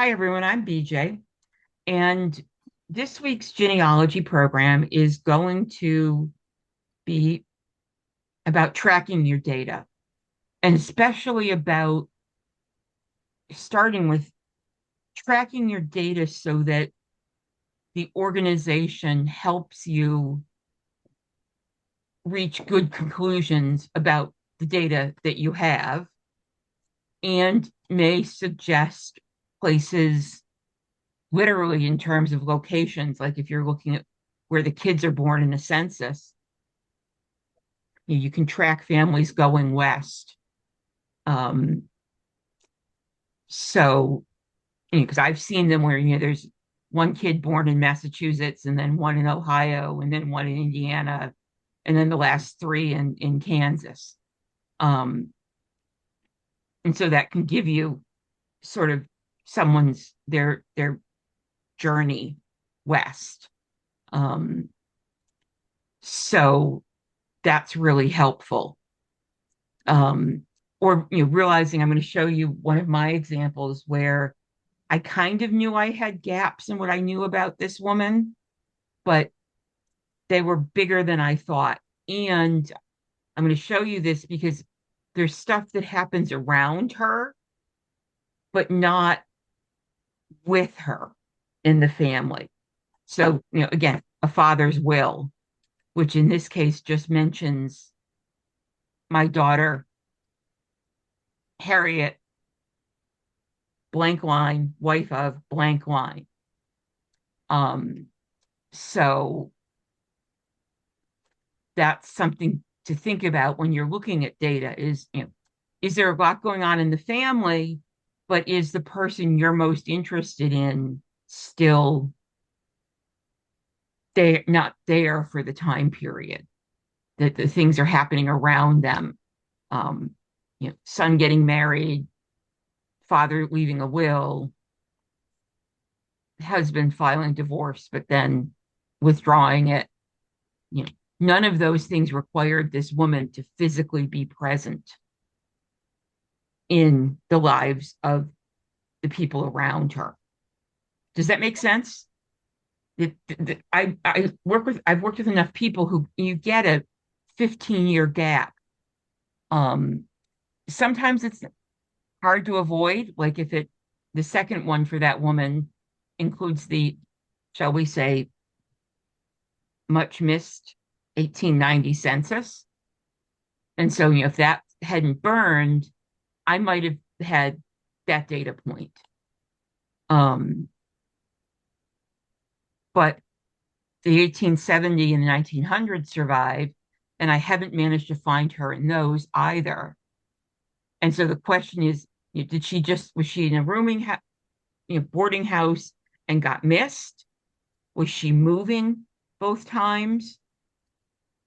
Hi, everyone. I'm BJ. And this week's genealogy program is going to be about tracking your data, and especially about starting with tracking your data so that the organization helps you reach good conclusions about the data that you have and may suggest places literally in terms of locations, like if you're looking at where the kids are born in a census, you can track families going west. Um, so, because I've seen them where, there's one kid born in Massachusetts and then one in Ohio and then one in Indiana and then the last three in Kansas. Um, and so that can give you sort of their journey west. Um, so that's really helpful. Um, or realizing I'm going to show you one of my examples where I kind of knew I had gaps in what I knew about this woman, but they were bigger than I thought. And I'm going to show you this because there's stuff that happens around her, but not with her in the family. So, again, a father's will, which in this case just mentions my daughter, Harriet, blank line, wife of blank line. Um, so that's something to think about when you're looking at data is there a lot going on in the family, but is the person you're most interested in still they not there for the time period that the things are happening around them? Um, son getting married, father leaving a will, husband filing divorce, but then withdrawing it. You know, none of those things required this woman to physically be present in the lives of the people around her. Does that make sense? I've worked with enough people who you get a 15-year gap. Um, Sometimes it's hard to avoid, like if the second one for that woman includes the, shall we say, much missed 1890 census. And so, if that hadn't burned, I might have had that data point. Um, but the 1870 and the 1900s survived, and I haven't managed to find her in those either. And so the question is, was she in a boarding house and got missed? Was she moving both times?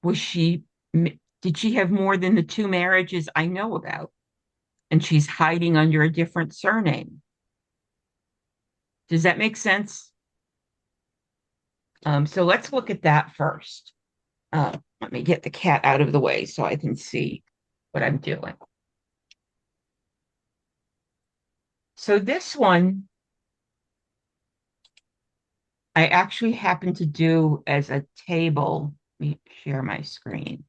Was she, did she have more than the two marriages I know about? And she's hiding under a different surname. Does that make sense? So let's look at that first. Let me get the cat out of the way so I can see what I'm doing. So this one, I actually happen to do as a table. Let me share my screen.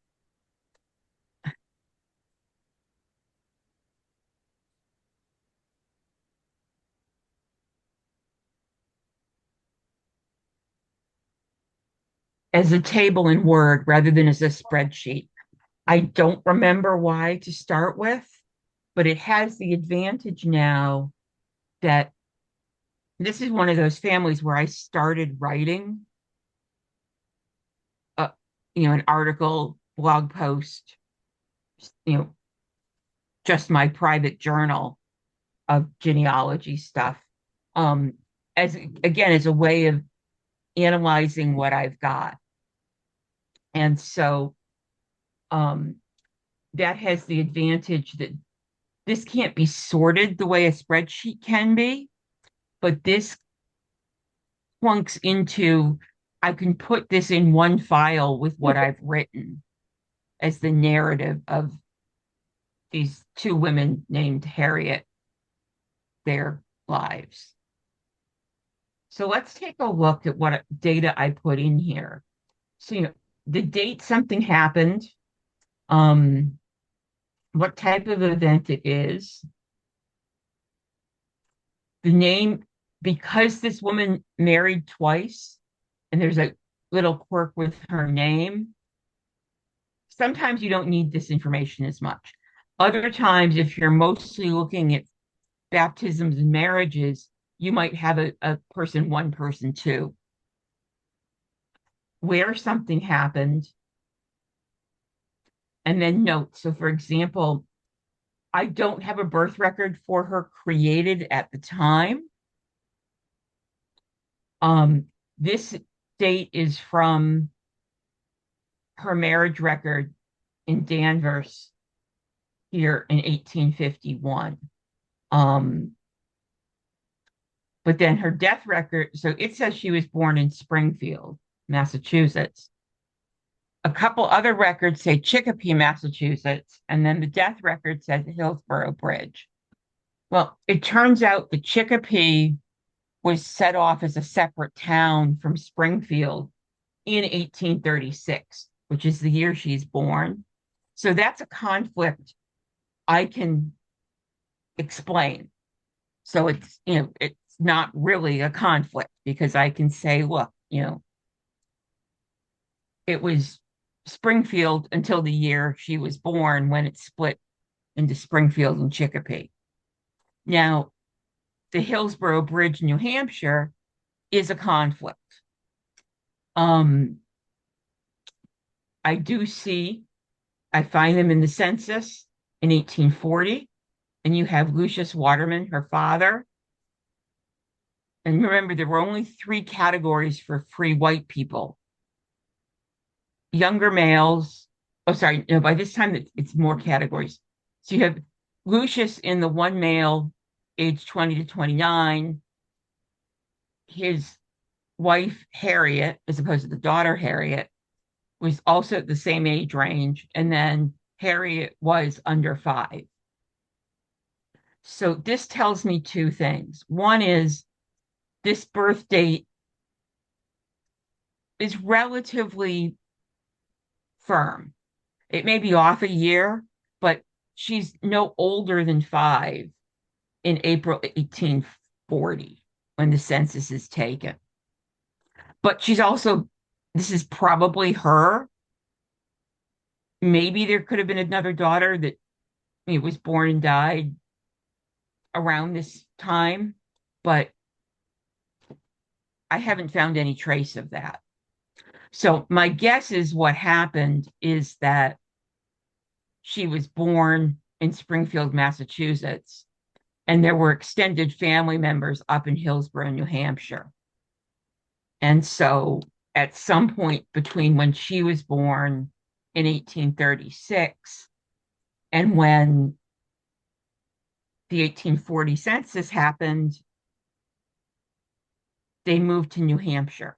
As a table in Word rather than as a spreadsheet. I don't remember why to start with, but it has the advantage now that this is one of those families where I started writing, a, an article, blog post, you know, just my private journal of genealogy stuff. Um, as again, as a way of analyzing what I've got. And so um, that has the advantage that this can't be sorted the way a spreadsheet can be, but this plunks into I can put this in one file with what I've written as the narrative of these two women named Harriet, their lives. So let's take a look at what data I put in here. So, the date something happened, um, what type of event it is, the name, because this woman married twice, and there's a little quirk with her name. Sometimes you don't need this information as much. Other times, if you're mostly looking at baptisms and marriages, you might have a person one, person two, where something happened, and then notes. So, for example, I don't have a birth record for her created at the time. Um, this date is from her marriage record in Danvers here in 1851. Um, but then her death record, so it says she was born in Springfield, Massachusetts. A couple other records say Chicopee, Massachusetts, and then the death record says Hillsborough Bridge. Well, it turns out the Chicopee was set off as a separate town from Springfield in 1836, which is the year she's born. So that's a conflict I can explain. So it's not really a conflict because I can say, look, it was Springfield until the year she was born when it split into Springfield and Chicopee. Now, the Hillsborough Bridge, New Hampshire, is a conflict. Um, I do see, I find them in the census in 1840, and you have Lucius Waterman, her father. And remember, there were only three categories for free white people: younger males. Oh, sorry, no, by this time it's more categories. So you have Lucius in the one male, age 20 to 29, his wife Harriet, as opposed to the daughter Harriet, was also the same age range, and then Harriet was under 5. So this tells me two things. One is this birth date is relatively firm. It may be off a year, but she's no older than 5 in April 1840 when the census is taken. But she's also, this is probably her. Maybe there could have been another daughter that was born and died around this time, but I haven't found any trace of that. So my guess is what happened is that she was born in Springfield, Massachusetts, and there were extended family members up in Hillsborough, New Hampshire. And so at some point between when she was born in 1836 and when the 1840 census happened, they moved to New Hampshire.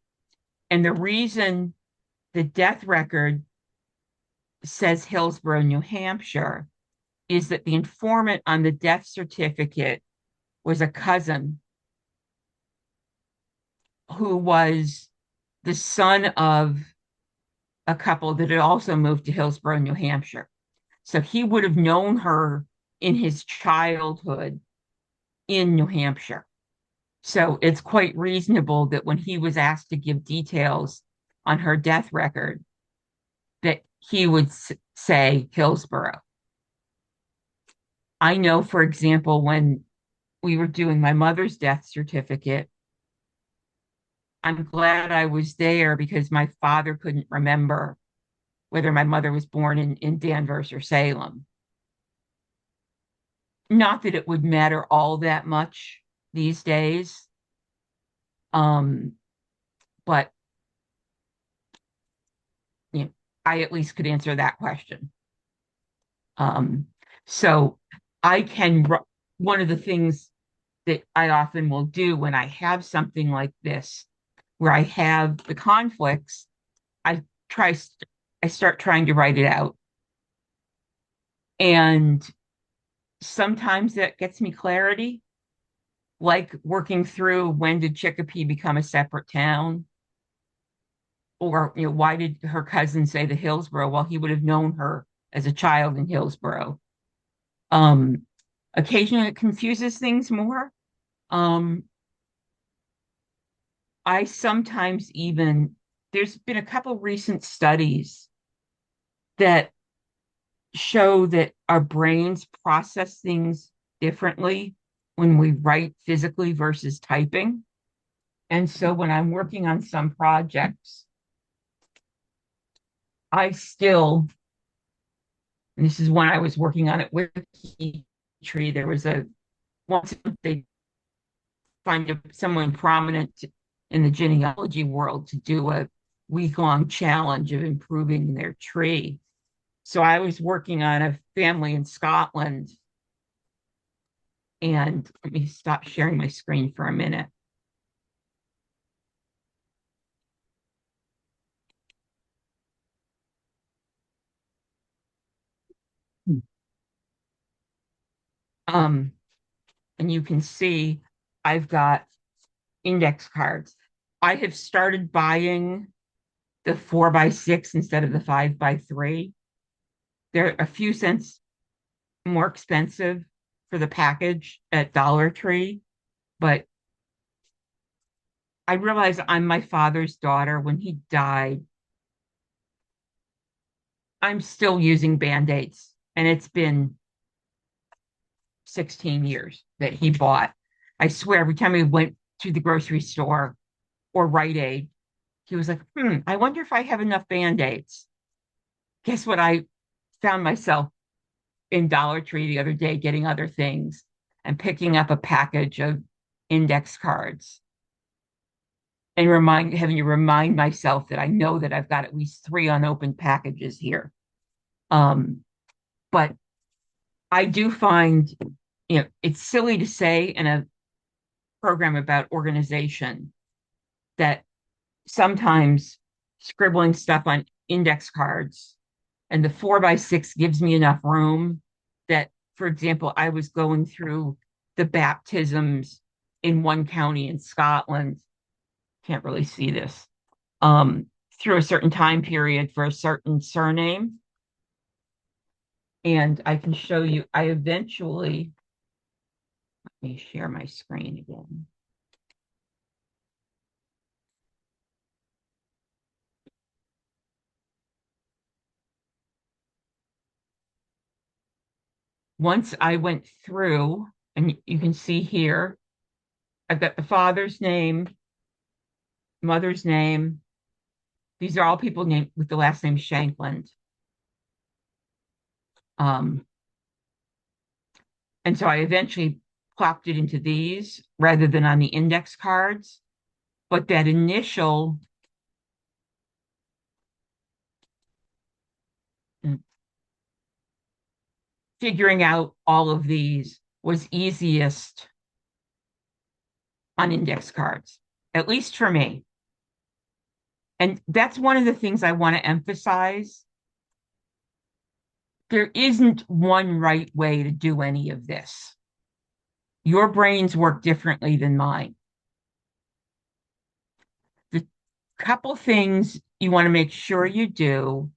And the reason the death record says Hillsborough, New Hampshire, is that the informant on the death certificate was a cousin who was the son of a couple that had also moved to Hillsborough, New Hampshire. So he would have known her in his childhood in New Hampshire. So it's quite reasonable that when he was asked to give details on her death record, that he would say Hillsborough. I know, for example, when we were doing my mother's death certificate, I'm glad I was there because my father couldn't remember whether my mother was born in Danvers or Salem. Not that it would matter all that much these days, um, but I at least could answer that question. So I can, one of the things that I often will do when I have something like this, where I have the conflicts, I try, I start trying to write it out. And sometimes that gets me clarity. like working through when did Chicopee become a separate town? Or, why did her cousin say the Hillsborough? Well, he would have known her as a child in Hillsborough. Um, Occasionally it confuses things more. Um, I sometimes even, there's been a couple recent studies that show that our brains process things differently when we write physically versus typing. And so when I'm working on some projects, I still, and this is when I was working on it with Tree, there was a, once they find someone prominent in the genealogy world to do a week-long challenge of improving their tree. So I was working on a family in Scotland, and let me stop sharing my screen for a minute. Um, and you can see I've got index cards. I have started buying the 4x6 instead of the 5x3. They're a few cents more expensive for the package at Dollar Tree, but I realize I'm my father's daughter. When he died, I'm still using Band-Aids, and it's been 16 years that he bought. I swear, every time we went to the grocery store or Rite Aid, he was like, I wonder if I have enough Band-Aids. Guess what? I found myself in Dollar Tree the other day getting other things and picking up a package of index cards and having to remind myself that I know that I've got at least three unopened packages here. Um, but I do find, it's silly to say in a program about organization that sometimes scribbling stuff on index cards and the 4x6 gives me enough room that, for example, I was going through the baptisms in one county in Scotland. Can't really see this. Through a certain time period for a certain surname. And I can show you, I eventually, let me share my screen again. Once I went through, and you can see here, I've got the father's name, mother's name. These are all people named with the last name Shankland. Um, and so I eventually plopped it into these rather than on the index cards. But that initial figuring out all of these was easiest on index cards, at least for me. And that's one of the things I want to emphasize. There isn't one right way to do any of this. Your brains work differently than mine. The couple things you want to make sure you do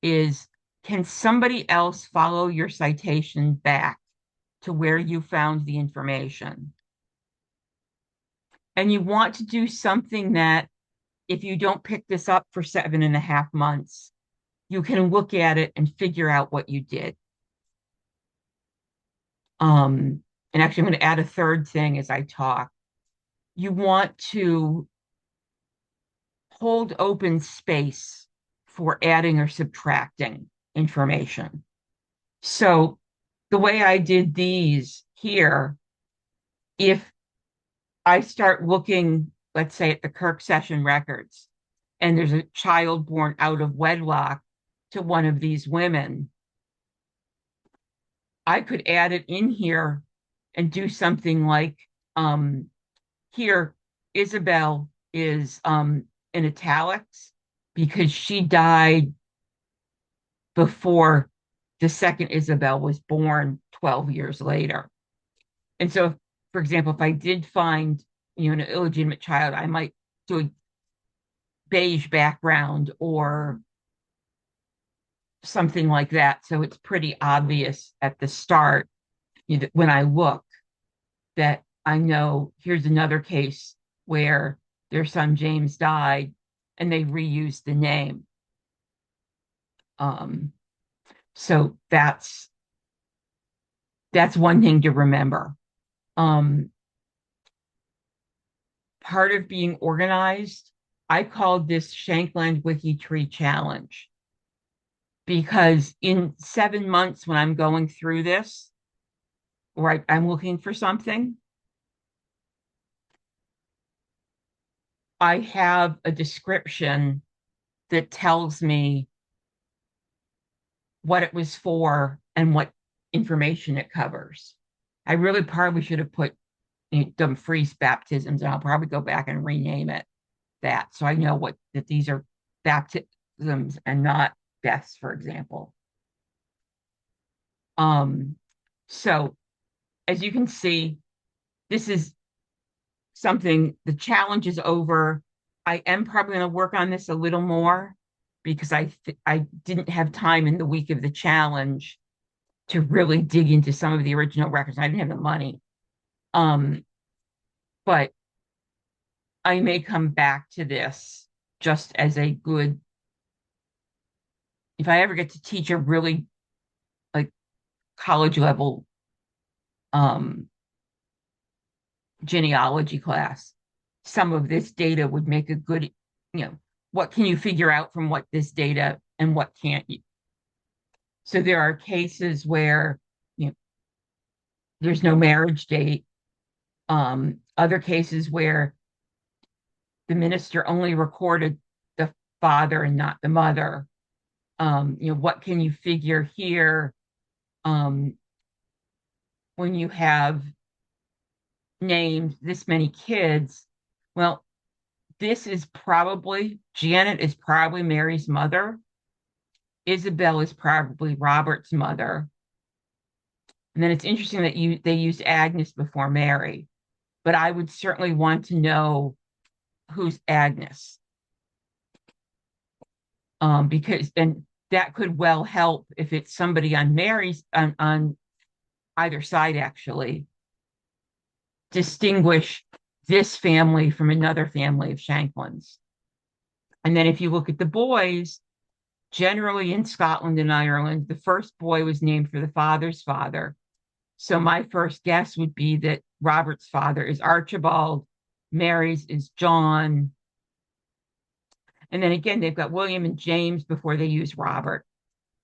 is, can somebody else follow your citation back to where you found the information? And you want to do something that if you don't pick this up for 7.5 months, you can look at it and figure out what you did. And actually, I'm going to add a third thing as I talk. You want to hold open space for adding or subtracting information. So the way I did these here, if I start looking, let's say, at the Kirk session records, and there's a child born out of wedlock to one of these women, I could add it in here and do something like here, Isabel is in italics because she died before the second Isabel was born 12 years later. And so for example, if I did find, an illegitimate child, I might do a beige background or something like that. So it's pretty obvious at the start, when I look, that I know here's another case where their son James died and they reused the name. Um, so that's one thing to remember. Um, Part of being organized, I called this Shankland Wiki Tree Challenge because in 7 months when I'm going through this, or I'm looking for something, I have a description that tells me what it was for and what information it covers. I really probably should have put Dumfries baptisms, and I'll probably go back and rename it that so I know that these are baptisms and not deaths, for example. Um, so as you can see, this is something, the challenge is over. I am probably going to work on this a little more because I didn't have time in the week of the challenge to really dig into some of the original records. I didn't have the money. Um, but I may come back to this just as a good, if I ever get to teach a really like college level um, genealogy class, some of this data would make a good, what can you figure out from what this data and what can't you? So there are cases where, you know, there's no marriage date. Other cases where the minister only recorded the father and not the mother. What can you figure here um, when you have named this many kids? Well, Janet is probably Mary's mother. Isabel is probably Robert's mother. And then it's interesting that they used Agnes before Mary, but I would certainly want to know who's Agnes, because and that could well help if it's somebody on Mary's on either side actually distinguish this family from another family of Shanklins. And then if you look at the boys, generally in Scotland and Ireland, the first boy was named for the father's father. So my first guess would be that Robert's father is Archibald, Mary's is John. And then again, they've got William and James before they use Robert.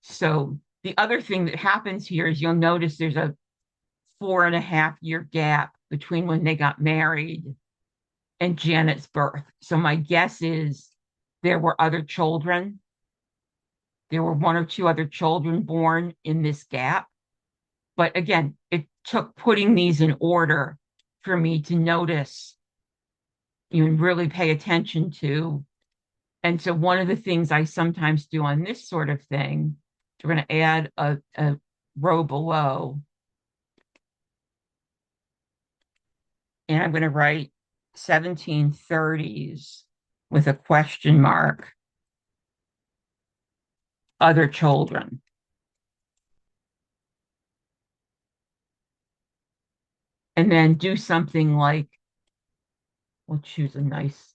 So the other thing that happens here is you'll notice there's a 4.5 year gap between when they got married and Janet's birth. So my guess is there were other children. There were one or two other children born in this gap. But again, it took putting these in order for me to notice, and really pay attention to. And so one of the things I sometimes do on this sort of thing, we're going to add a row below, and I'm going to write 1730s with a question mark, other children. And then do something like, we'll choose a nice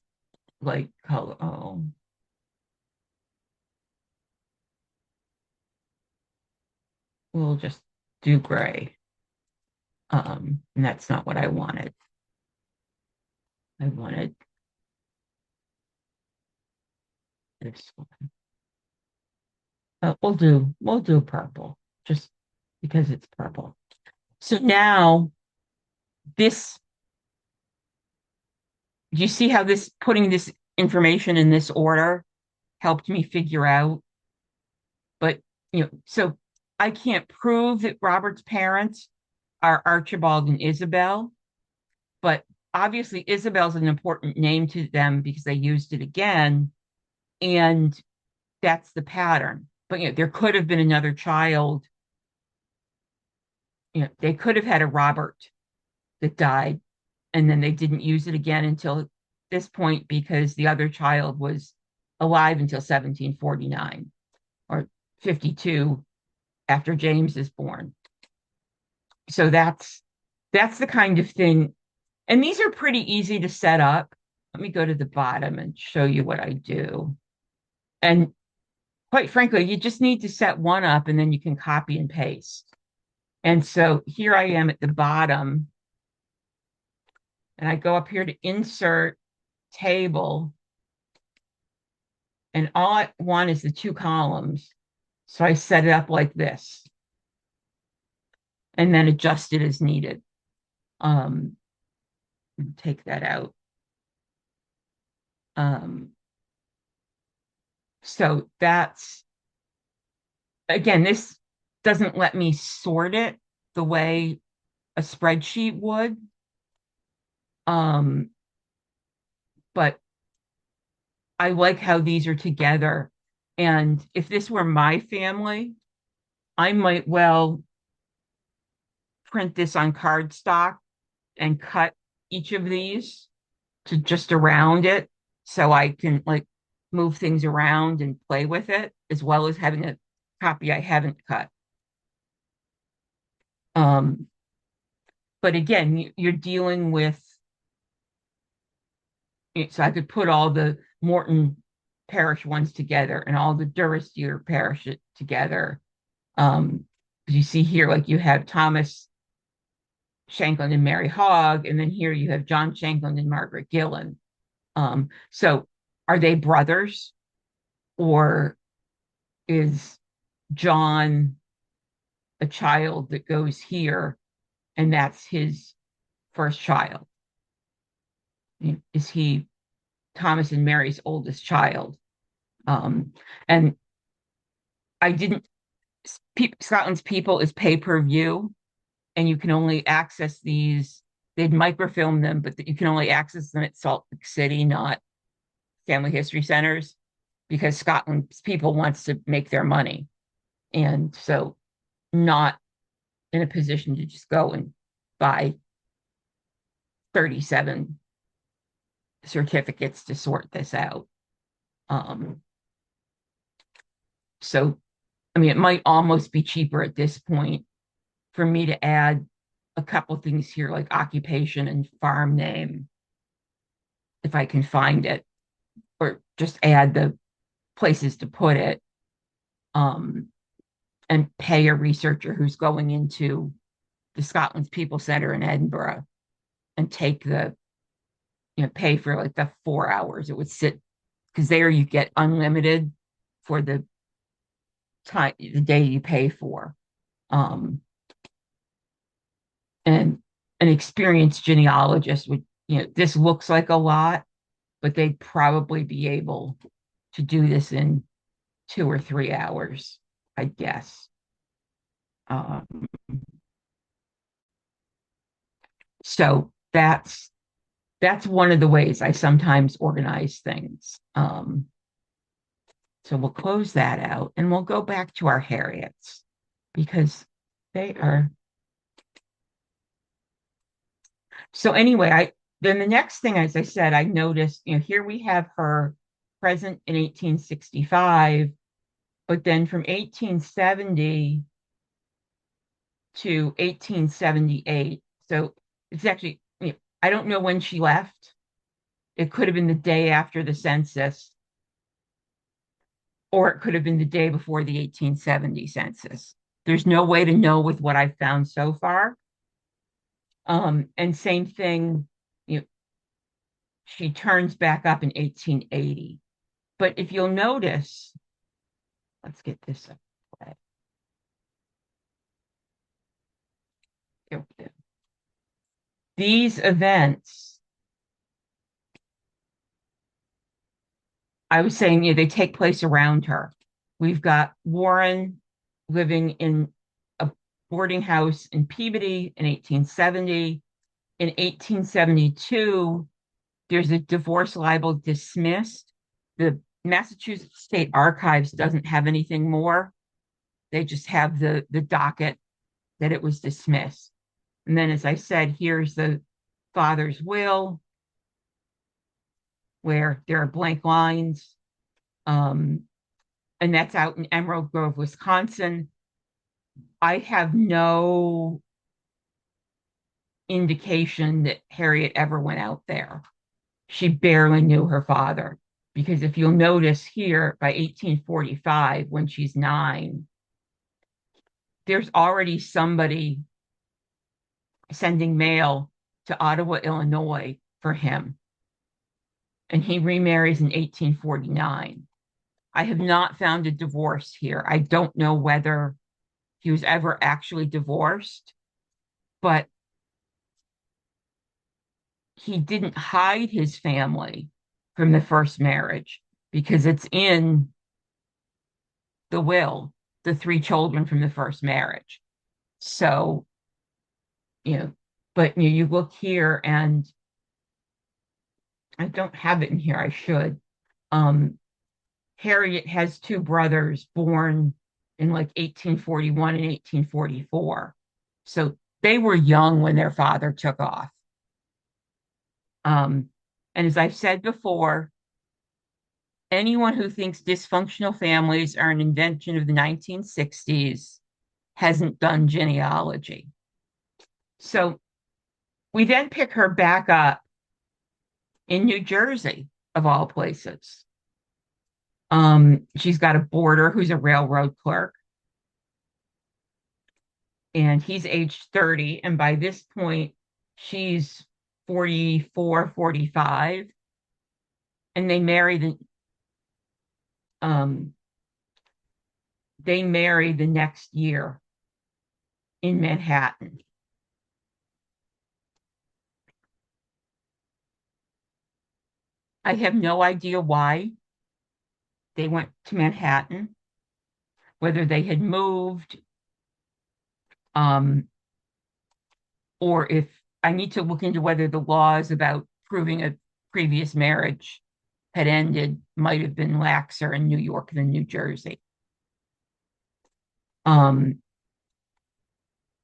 light color. Oh, we'll just do gray. And that's not what I wanted. I wanted this one. We'll do purple just because it's purple. So now this, do you see how this putting this information in this order helped me figure out? But so I can't prove that Robert's parents are Archibald and Isabel, but obviously Isabel's an important name to them because they used it again, and that's the pattern. But there could have been another child. They could have had a Robert that died. And then they didn't use it again until this point because the other child was alive until 1749 or 52 after James is born. So that's the kind of thing. And these are pretty easy to set up. Let me go to the bottom and show you what I do. And quite frankly, you just need to set one up and then you can copy and paste. And so here I am at the bottom, and I go up here to insert table, and all I want is the two columns. So I set it up like this and then adjust it as needed. Um, take that out. Um, so that's, again, this doesn't let me sort it the way a spreadsheet would. Um, but I like how these are together. And if this were my family, I might well print this on cardstock and cut each of these to just around it so I can like move things around and play with it as well as having a copy I haven't cut. Um, but again, you're dealing with, so I could put all the Morton Parish ones together and all the Durstier Parish together. You see here, like you have Thomas Shanklin and Mary Hogg, and then here you have John Shanklin and Margaret Gillen. So are they brothers, or is John a child that goes here and that's his first child? Is he Thomas and Mary's oldest child? And I didn't, Scotland's People is pay per view, and you can only access these. They'd microfilm them, but you can only access them at Salt Lake City, not family history centers, because Scotland's People wants to make their money. And so, not in a position to just go and buy 37 certificates to sort this out. So, I mean, it might almost be cheaper at this point for me to add a couple things here, like occupation and farm name, if I can find it, or just add the places to put it, and pay a researcher who's going into the Scotland's People Center in Edinburgh and take the, pay for like the 4 hours it would sit, because there you get unlimited for the time, the day you pay for. And an experienced genealogist would, this looks like a lot, but they'd probably be able to do this in 2 or 3 hours, I guess. So that's one of the ways I sometimes organize things. So we'll close that out and we'll go back to our Harriets because they are. So anyway, then the next thing, as I said, I noticed, here we have her present in 1865, but then from 1870 to 1878. So it's actually, I don't know when she left. It could have been the day after the census, or it could have been the day before the 1870 census. There's no way to know with what I've found so far. And same thing, she turns back up in 1880. But if you'll notice, let's get this up. These events, I was saying, they take place around her. We've got Warren living in a boarding house in Peabody in 1870. In 1872, there's a divorce libel dismissed. The Massachusetts State Archives doesn't have anything more. They just have the docket that it was dismissed. And then, as I said, here's the father's will where there are blank lines. Um, and that's out in Emerald Grove, Wisconsin. I have no indication that Harriet ever went out there. She barely knew her father because if you'll notice here by 1845, when she's 9, there's already somebody sending mail to Ottawa, Illinois for him. And he remarries in 1849. I have not found a divorce here. I don't know whether he was ever actually divorced, but he didn't hide his family from the first marriage because it's in the will, the 3 children from the first marriage. So, you know, but you look here and I don't have it in here. I should. Um, Harriet has 2 brothers born in like 1841 and 1844. So they were young when their father took off. Um, and as I've said before, anyone who thinks dysfunctional families are an invention of the 1960s hasn't done genealogy. So we then pick her back up in New Jersey, of all places. She's got a boarder who's a railroad clerk, and he's aged 30. And by this point, she's 44, 45. And um, they marry the next year in Manhattan. I have no idea why they went to Manhattan, whether they had moved, um, or if I need to look into whether the laws about proving a previous marriage had ended might have been laxer in New York than New Jersey. Um,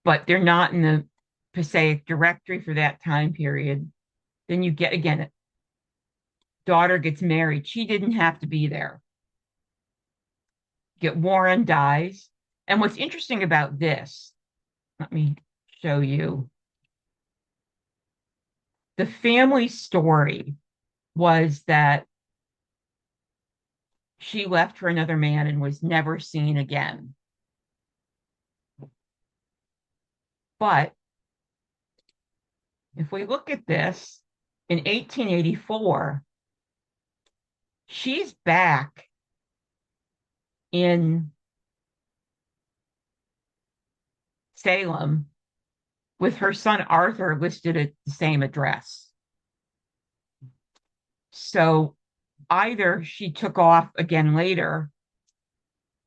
but they're not in the Passaic directory for that time period. Then you get again, daughter gets married. She didn't have to be there. Get Warren dies. And what's interesting about this, let me show you. The family story was that she left for another man and was never seen again. But if we look at this, in 1884, she's back in Salem with her son Arthur listed at the same address. So either she took off again later,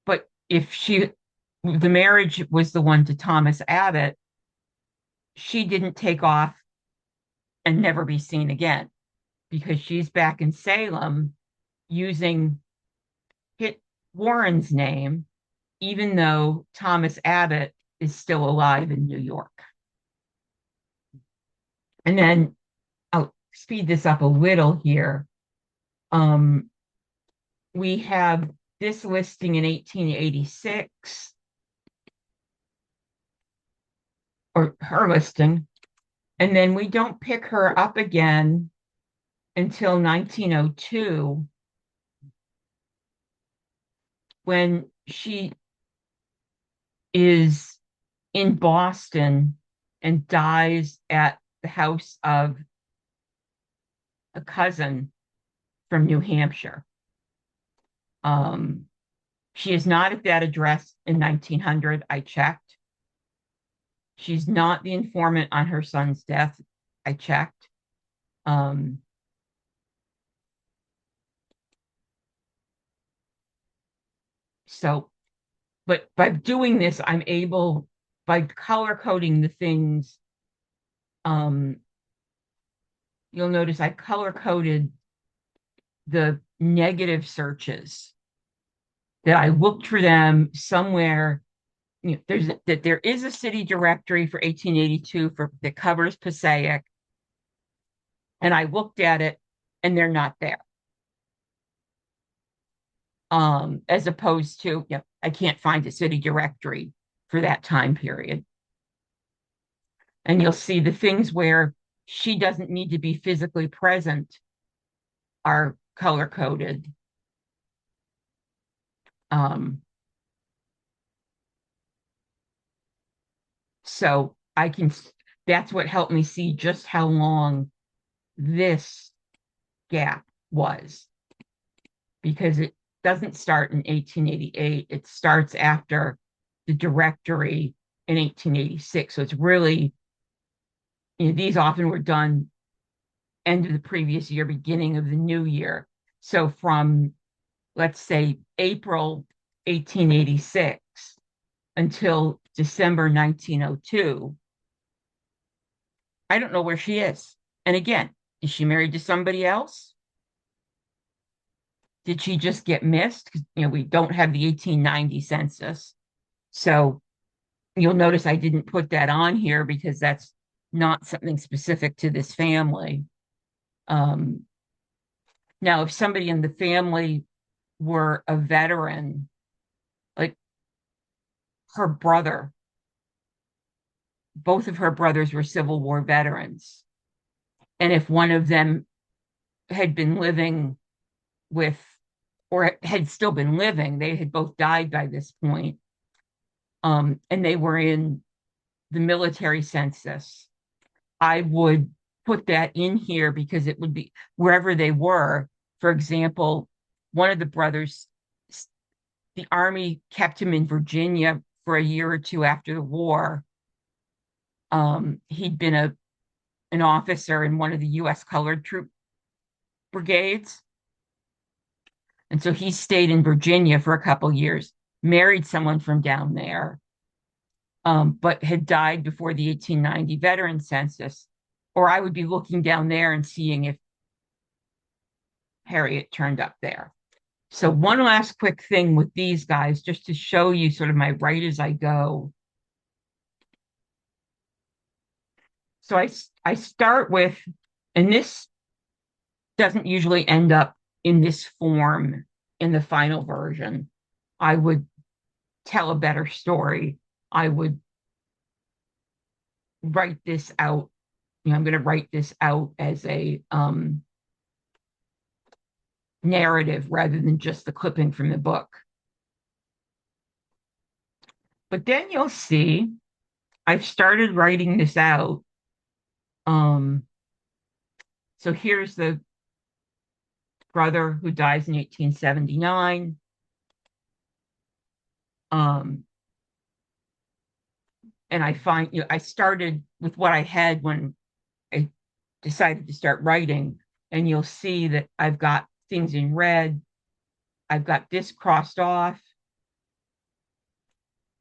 but if the marriage was the one to Thomas Abbott, she didn't take off and never be seen again because she's back in Salem using Warren's name, even though Thomas Abbott is still alive in New York. And then I'll speed this up a little here. We have this listing in 1886, or her listing, and then we don't pick her up again until 1902 when she is in Boston and dies at the house of a cousin from New Hampshire. She is not at that address in 1900. I checked. She's not the informant on her son's death. I checked. So, but by doing this, I'm able, by color coding the things, you'll notice I color coded the negative searches that I looked for them somewhere there is a city directory for 1882 that covers Passaic, and I looked at it, and they're not there. As opposed to, I can't find a city directory for that time period. And you'll see the things where she doesn't need to be physically present are color coded. Um, so I can, that's what helped me see just how long this gap was, because it doesn't start in 1888. It starts after the directory in 1886. So it's really, these often were done end of the previous year, beginning of the new year. So from, let's say, April 1886 until December 1902, I don't know where she is. And again, is she married to somebody else? Did she just get missed? Because we don't have the 1890 census. So you'll notice I didn't put that on here because that's not something specific to this family. Um, Now, if somebody in the family were a veteran, like her brother, both of her brothers were Civil War veterans. And if one of them had been living with, or had still been living, they had both died by this point, and they were in the military census, I would put that in here because it would be wherever they were. For example, one of the brothers, the Army kept him in Virginia for a year or two after the war. He'd been an officer in one of the U.S. colored troop brigades. And so he stayed in Virginia for a couple years, married someone from down there, but had died before the 1890 veteran census. Or I would be looking down there and seeing if Harriet turned up there. So one last quick thing with these guys, just to show you sort of my write as I go. So I start with, and this doesn't usually end up in this form in the final version. I would tell a better story. I would write this out. I'm going to write this out as a narrative rather than just the clipping from the book. But then you'll see I've started writing this out. So here's the brother who dies in 1879. And I find, I started with what I had when I decided to start writing. And you'll see that I've got things in red. I've got this crossed off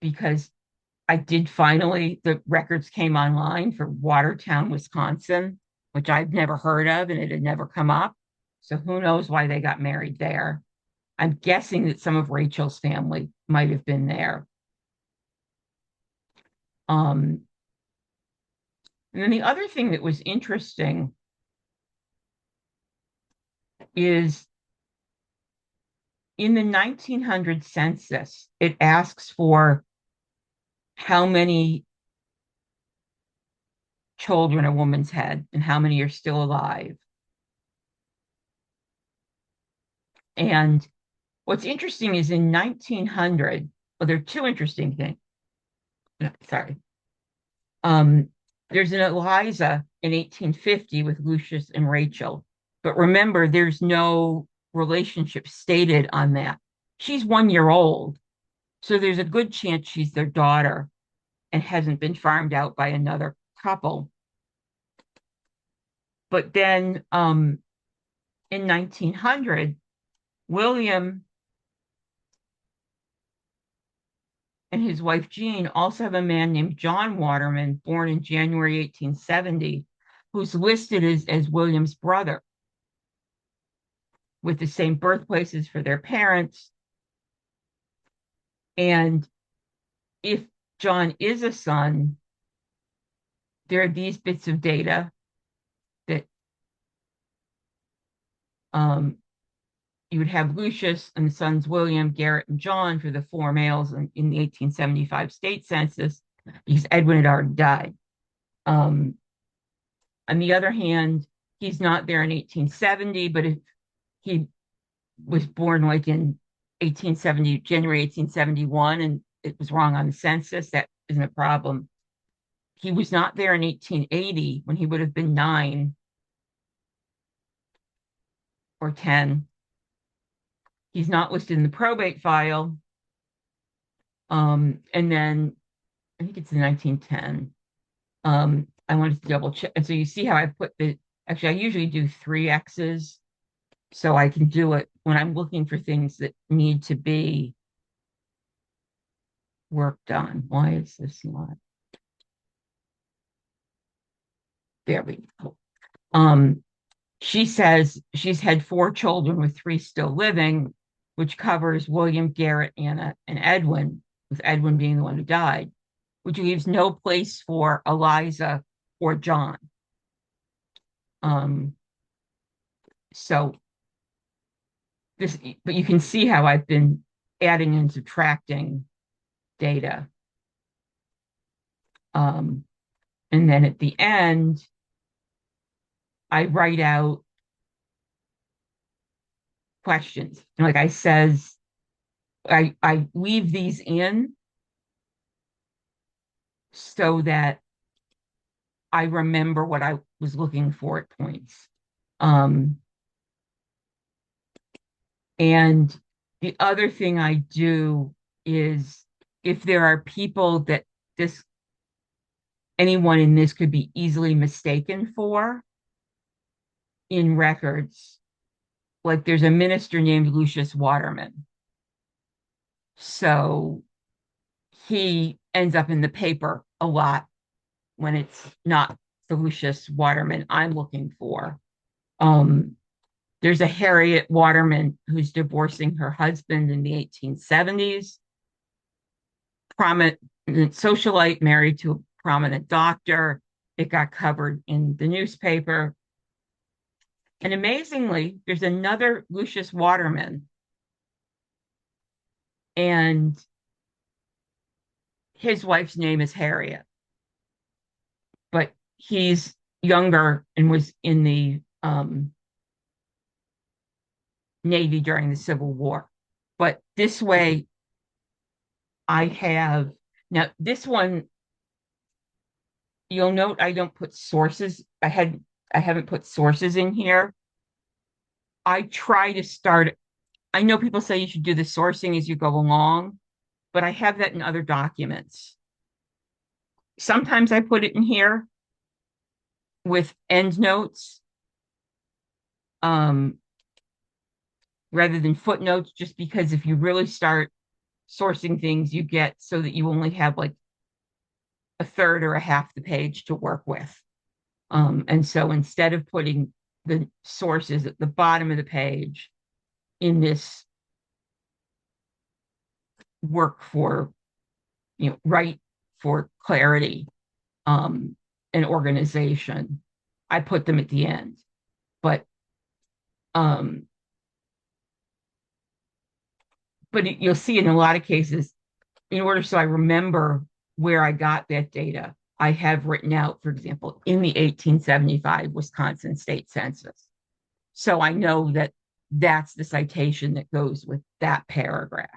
because I did finally, the records came online for Watertown, Wisconsin, which I've never heard of and it had never come up. So who knows why they got married there. I'm guessing that some of Rachel's family might have been there. And then the other thing that was interesting is in the 1900 census, it asks for how many children a woman's had and how many are still alive. And what's interesting is in 1900, well, there are two interesting things. No, sorry. There's an Eliza in 1850 with Lucius and Rachel. But remember, there's no relationship stated on that. She's 1 year old. So there's a good chance she's their daughter and hasn't been farmed out by another couple. But then in 1900, William and his wife Jean also have a man named John Waterman, born in January 1870, who's listed as William's brother, with the same birthplaces for their parents. And if John is a son, there are these bits of data that um, you would have Lucius and the sons William, Garrett, and John for the four males in the 1875 state census, because Edwin had already died. On the other hand, he's not there in 1870, but if he was born like in 1870, January 1871, and it was wrong on the census, that isn't a problem. He was not there in 1880 when he would have been 9 or 10. He's not listed in the probate file. And then I think it's in 1910. I wanted to double check. And so you see how I put actually, I usually do 3X's so I can do it when I'm looking for things that need to be worked on. Why is this not? There we go. She says she's had 4 children with 3 still living, which covers William, Garrett, Anna, and Edwin, with Edwin being the one who died, which leaves no place for Eliza or John. So this, but you can see how I've been adding and subtracting data. And then at the end, I write out questions. And like I says, I leave these in so that I remember what I was looking for at points. And the other thing I do is if there are people that anyone in this could be easily mistaken for in records, like there's a minister named Lucius Waterman. So he ends up in the paper a lot when it's not the Lucius Waterman I'm looking for. There's a Harriet Waterman who's divorcing her husband in the 1870s. Prominent socialite married to a prominent doctor. It got covered in the newspaper. And amazingly, there's another Lucius Waterman, and his wife's name is Harriet, but he's younger and was in the Navy during the Civil War. But this way, I have now this one. You'll note I don't put sources. I haven't put sources in here. I try to start. I know people say you should do the sourcing as you go along, but I have that in other documents. Sometimes I put it in here with endnotes rather than footnotes, just because if you really start sourcing things, you get so that you only have like a third or a half the page to work with. And so instead of putting the sources at the bottom of the page in this work for, right for clarity and organization, I put them at the end. But you'll see in a lot of cases, in order so I remember where I got that data, I have written out, for example, in the 1875 Wisconsin State Census. So I know that that's the citation that goes with that paragraph.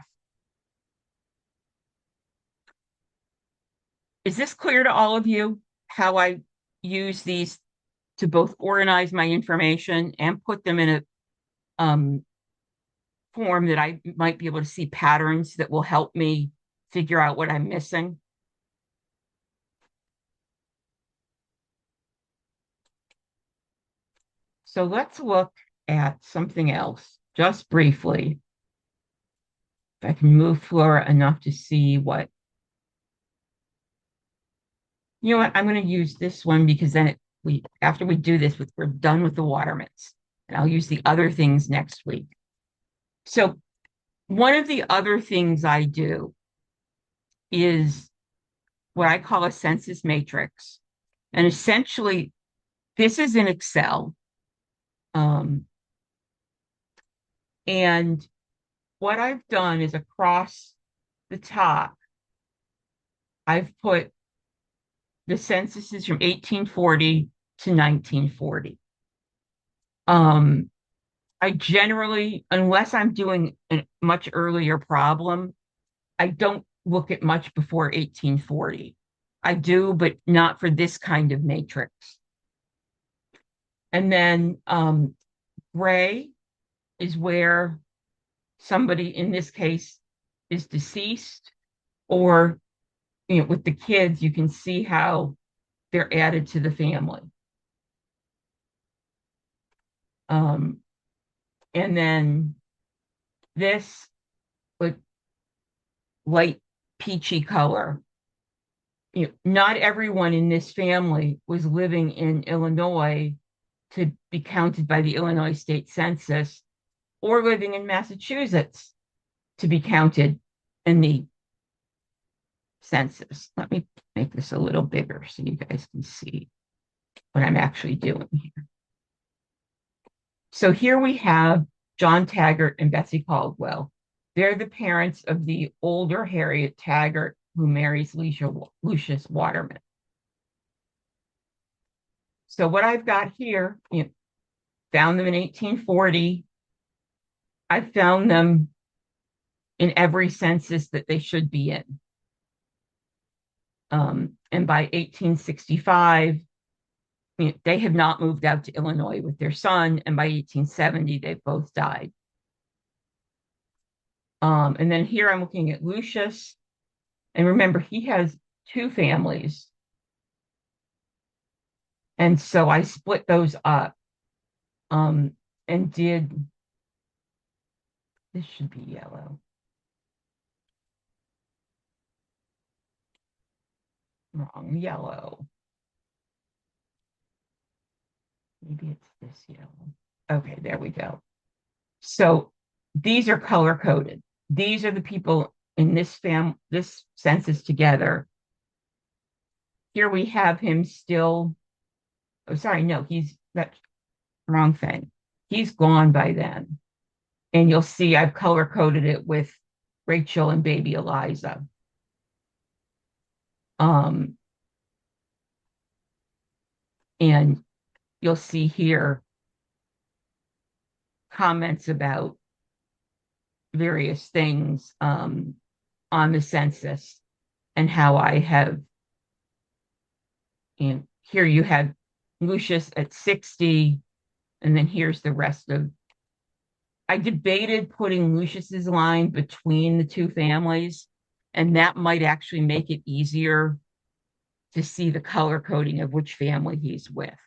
Is this clear to all of you, how I use these to both organize my information and put them in a form that I might be able to see patterns that will help me figure out what I'm missing? So let's look at something else just briefly. If I can move Flora enough to see what, you know what, I'm going to use this one because then after we do this, we're done with the Watermans, and I'll use the other things next week. So one of the other things I do is what I call a census matrix. And essentially, this is in Excel. Um, and what I've done is across the top, I've put the censuses from 1840 to 1940. Um, I generally, unless I'm doing a much earlier problem, I don't look at much before 1840. I do, but not for this kind of matrix. And then gray is where somebody, in this case, is deceased, or with the kids, you can see how they're added to the family. Um, and then this with light peachy color. Not everyone in this family was living in Illinois to be counted by the Illinois State Census, or living in Massachusetts to be counted in the census. Let me make this a little bigger so you guys can see what I'm actually doing here. So here we have John Taggart and Betsy Caldwell. They're the parents of the older Harriet Taggart, who marries Lucius Waterman. So what I've got here, found them in 1840. I found them in every census that they should be in. And by 1865, they have not moved out to Illinois with their son, and by 1870, they've both died. And then here I'm looking at Lucius, and remember, he has two families. And so I split those up and did, this should be yellow. Wrong, yellow. Maybe it's this yellow. Okay, there we go. So these are color coded. These are the people in this census together. Here we have him still. Oh, sorry, no, that's wrong thing. He's gone by then. And you'll see I've color coded it with Rachel and baby Eliza. And you'll see here comments about various things on the census and how I have, here you have Lucius at 60, and then here's the rest of, I debated putting Lucius's line between the two families, and that might actually make it easier to see the color coding of which family he's with.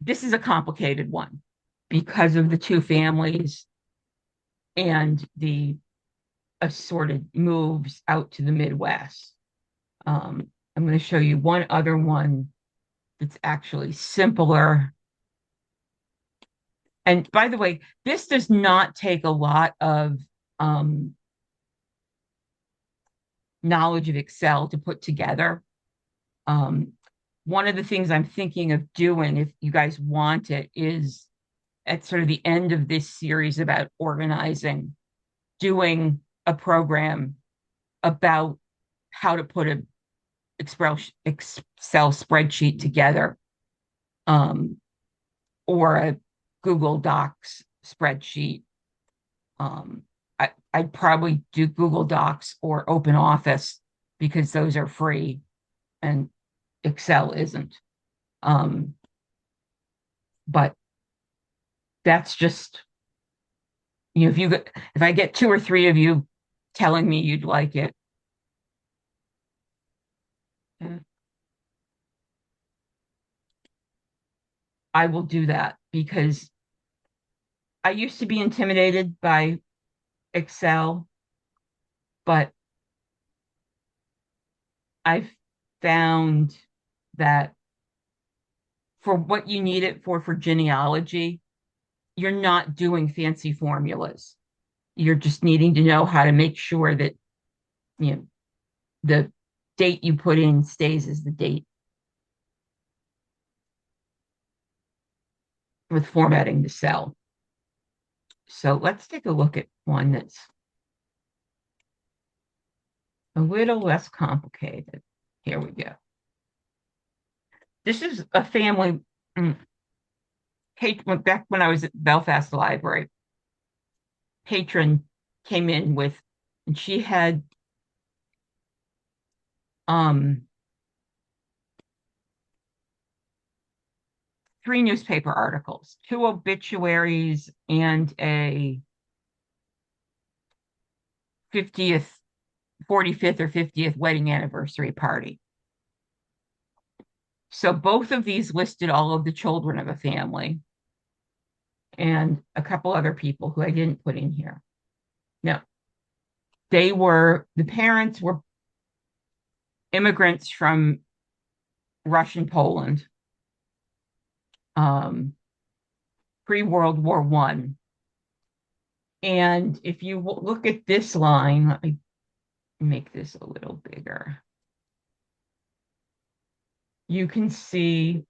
This is a complicated one because of the two families and the assorted moves out to the Midwest. I'm going to show you one other one that's actually simpler. And by the way, this does not take a lot of knowledge of Excel to put together. One of the things I'm thinking of doing, if you guys want it, is at sort of the end of this series about organizing, doing a program about how to put an Excel spreadsheet together, or a Google Docs spreadsheet. I'd probably do Google Docs or Open Office because those are free and Excel isn't. But that's just, if I get 2 or 3 of you telling me you'd like it, I will do that, because I used to be intimidated by Excel, but I've found that for what you need it for genealogy, you're not doing fancy formulas. You're just needing to know how to make sure that, you know, the date you put in stays as the date with formatting the cell. So let's take a look at one that's a little less complicated. Here we go. This is a family, back when I was at Belfast Library, patron came in with, and she had um, 3 newspaper articles, 2 obituaries, and a 50th, 45th or 50th wedding anniversary party. So both of these listed all of the children of a family and a couple other people who I didn't put in here. Now, the parents were immigrants from Russian Poland, um, pre-World War One. And if you look at this line, let me make this a little bigger. You can see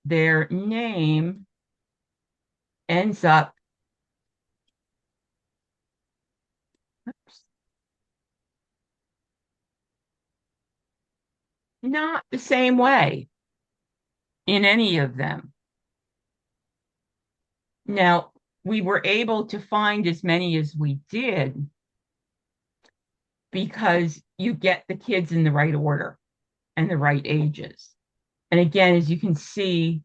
their name ends up, oops, not the same way in any of them. Now, we were able to find as many as we did because you get the kids in the right order and the right ages. And again, as you can see,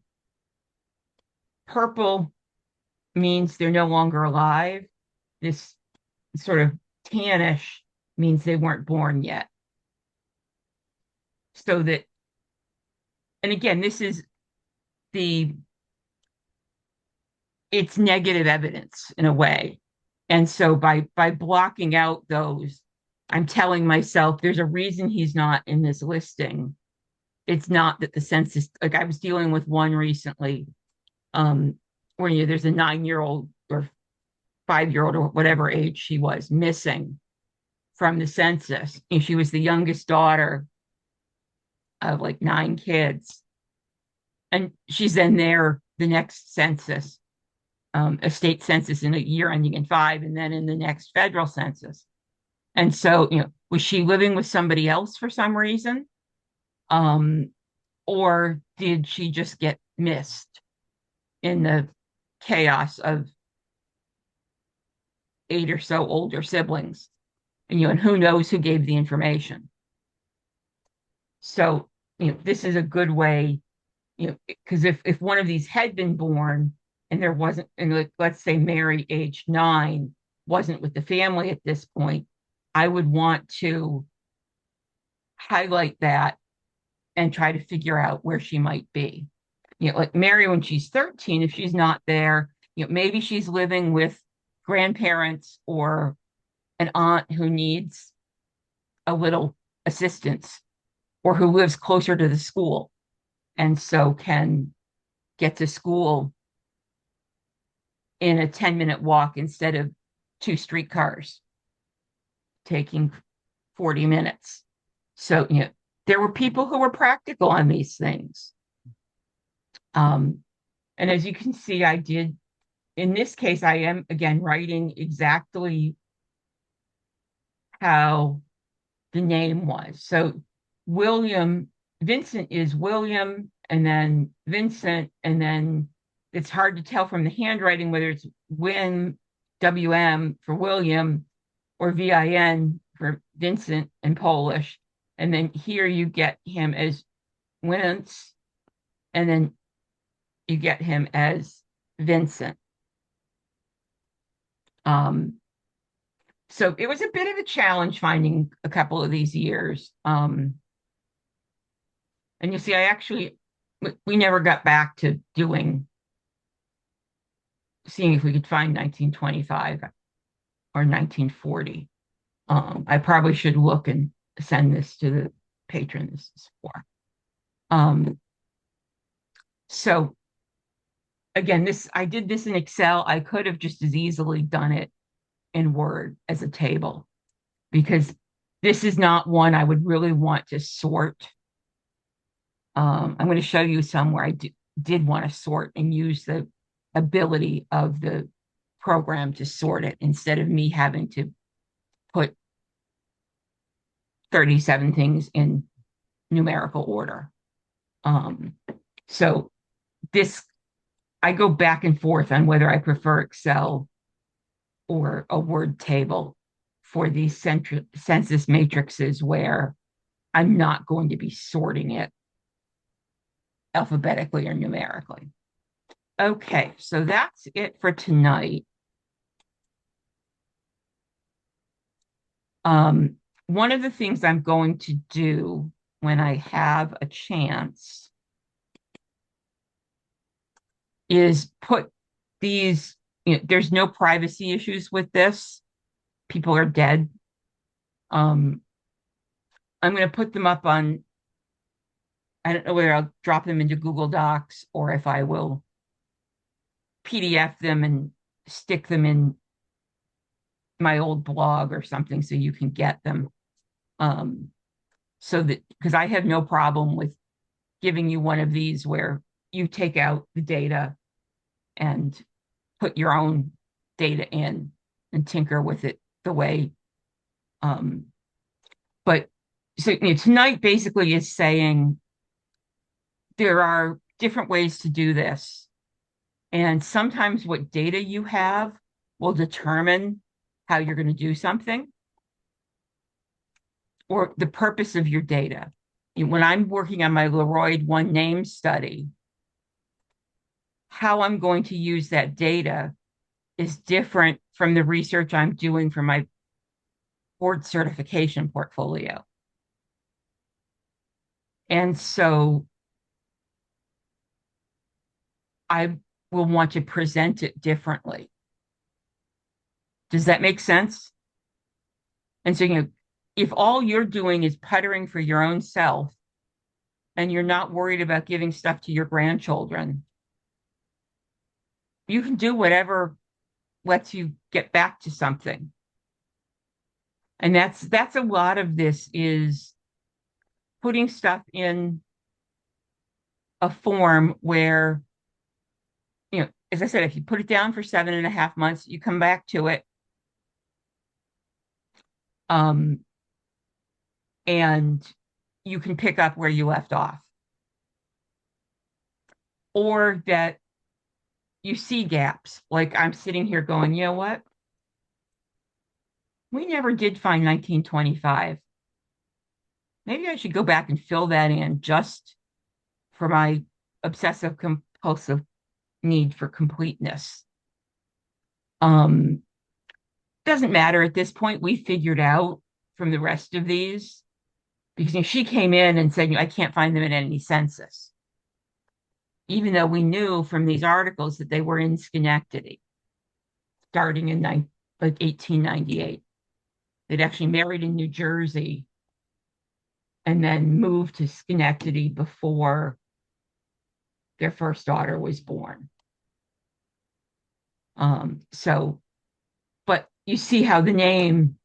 purple means they're no longer alive. This sort of tannish means they weren't born yet. So that, and again, this is it's negative evidence in a way. And so by blocking out those, I'm telling myself there's a reason he's not in this listing. It's not that the census, like I was dealing with one recently, where there's a 9-year-old or 5-year-old or whatever age she was missing from the census. And she was the youngest daughter of like 9 kids. And she's then there the next census, a state census in a year ending in 5, and then in the next federal census. And so, was she living with somebody else for some reason? Or did she just get missed in the chaos of 8 or so older siblings? And who knows who gave the information? So, this is a good way, because if one of these had been born and there wasn't, and let's say Mary, age 9, wasn't with the family at this point, I would want to highlight that and try to figure out where she might be. Like Mary, when she's 13, if she's not there, maybe she's living with grandparents or an aunt who needs a little assistance or who lives closer to the school and so can get to school in a 10-minute walk instead of 2 streetcars taking 40 minutes. So, there were people who were practical on these things. And as you can see, in this case, I am again writing exactly how the name was. So Vincent is William, and then Vincent, and then it's hard to tell from the handwriting whether it's WM for William or VIN for Vincent in Polish. And then here you get him as Wince, and then you get him as Vincent. So it was a bit of a challenge finding a couple of these years. And you see, we never got back to seeing if we could find 1925 or 1940. I probably should look and send this to the patron this is for. So again, I did this in Excel. I could have just as easily done it in Word as a table, because this is not one I would really want to sort. I'm going to show you some where did want to sort and use the ability of the program to sort it instead of me having to put 37 things in numerical order. So this, I go back and forth on whether I prefer Excel or a Word table for these census matrices where I'm not going to be sorting it alphabetically or numerically. Okay, so that's it for tonight. One of the things I'm going to do when I have a chance is put these, there's no privacy issues with this. People are dead. I'm going to put them up on, I don't know whether I'll drop them into Google Docs or if I will PDF them and stick them in my old blog or something so you can get them. So that, because I have no problem with giving you one of these where you take out the data and put your own data in and tinker with it the way. But so tonight basically is saying there are different ways to do this. And sometimes what data you have will determine how you're going to do something or the purpose of your data. When I'm working on my Leroyd one name study, how I'm going to use that data is different from the research I'm doing for my board certification portfolio. And so I will want to present it differently. Does that make sense? And so, if all you're doing is puttering for your own self and you're not worried about giving stuff to your grandchildren, you can do whatever lets you get back to something. And that's a lot of this is putting stuff in a form where, as I said, if you put it down for 7.5 months, you come back to it. And you can pick up where you left off. Or that you see gaps. Like I'm sitting here going, you know what? We never did find 1925. Maybe I should go back and fill that in just for my obsessive compulsive need for completeness. Doesn't matter at this point. We figured out from the rest of these because she came in and said, I can't find them in any census, even though we knew from these articles that they were in Schenectady starting in 1898. They'd actually married in New Jersey and then moved to Schenectady before their first daughter was born. But you see how the name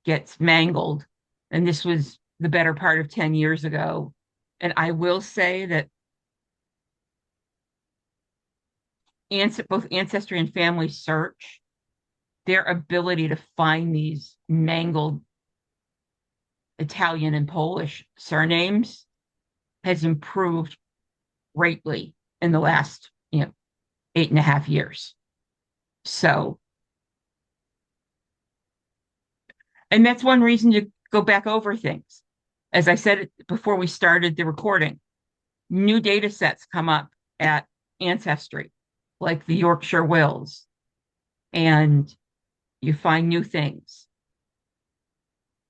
gets mangled. And this was the better part of 10 years ago. And I will say that both Ancestry and Family Search, their ability to find these mangled Italian and Polish surnames has improved greatly in the last 8.5 years. So, and that's one reason to go back over things. As I said before we started the recording, new data sets come up at Ancestry, like the Yorkshire Wills, and you find new things.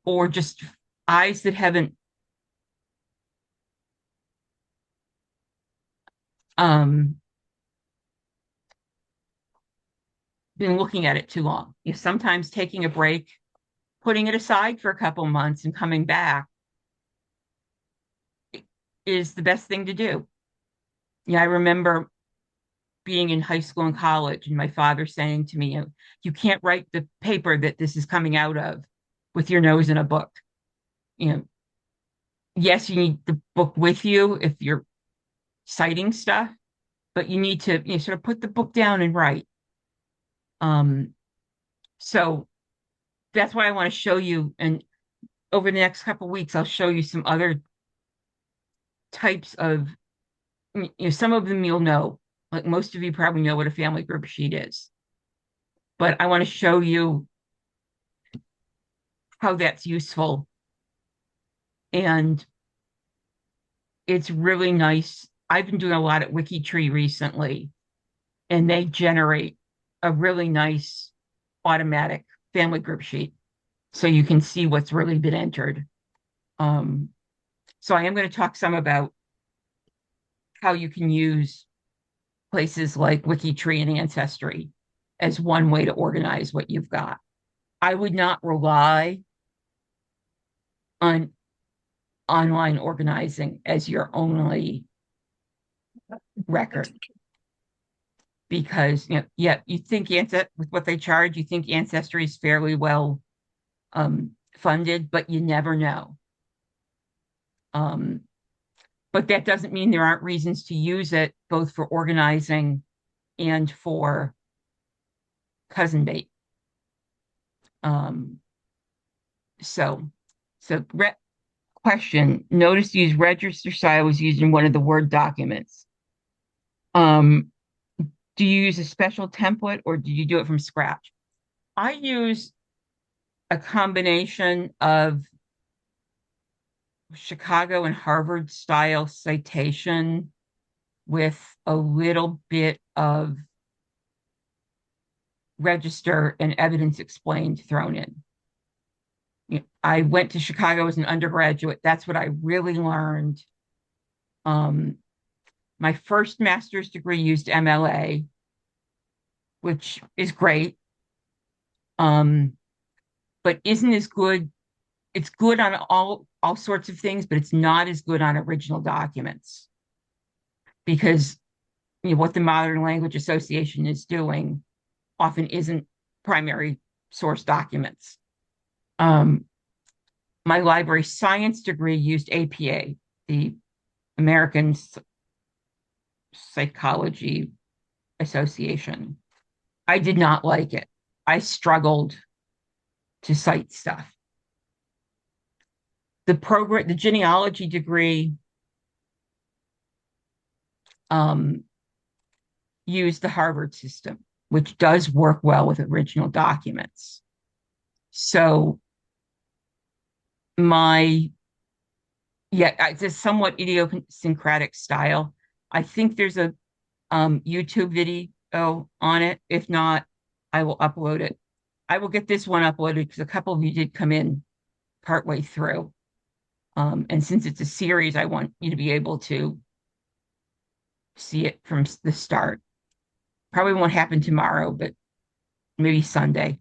Or just eyes that haven't been looking at it too long. Sometimes taking a break, putting it aside for a couple months and coming back is the best thing to do. I remember being in high school and college, and my father saying to me, you can't write the paper that this is coming out of with your nose in a book. You know, yes, you need the book with you if you're citing stuff, but you need to sort of put the book down and write. Um, so that's why I want to show you. And over the next couple of weeks, I'll show you some other types of, some of them you'll know. Like most of you probably know what a family group sheet is. But I want to show you how that's useful. And it's really nice. I've been doing a lot at WikiTree recently, and they generate a really nice automatic family group sheet so you can see what's really been entered. So I am going to talk some about how you can use places like WikiTree and Ancestry as one way to organize what you've got. I would not rely on online organizing as your only record because you think with what they charge, you think Ancestry is fairly well funded, but you never know. But that doesn't mean there aren't reasons to use it both for organizing and for cousin bait. So question, notice use register style was used in one of the Word documents. Do you use a special template or do you do it from scratch? I use a combination of Chicago and Harvard style citation with a little bit of register and evidence explained thrown in. I went to Chicago as an undergraduate. That's what I really learned. My first master's degree used MLA, which is great, but isn't as good. It's good on all sorts of things, but it's not as good on original documents because what the Modern Language Association is doing often isn't primary source documents. My library science degree used APA, the American Psychology Association. I did not like it. I struggled to cite stuff. The genealogy degree used the Harvard system, which does work well with original documents. So it's a somewhat idiosyncratic style. I think there's a YouTube video on it. If not, I will upload it. I will get this one uploaded because a couple of you did come in partway through. And since it's a series, I want you to be able to see it from the start. Probably won't happen tomorrow, but maybe Sunday,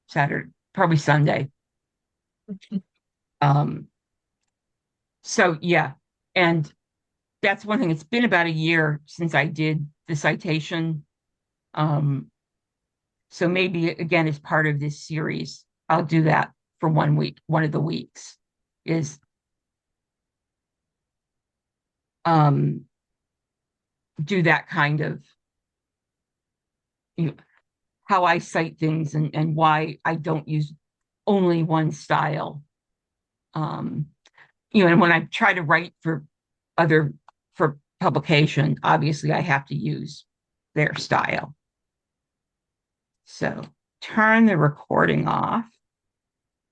Saturday, probably Sunday. So yeah, and that's one thing. It's been about a year since I did the citation. So maybe again, as part of this series, I'll do that for 1 week. One of the weeks is do that kind of how I cite things and why I don't use only one style. And when I try to write for publication, obviously I have to use their style. So turn the recording off.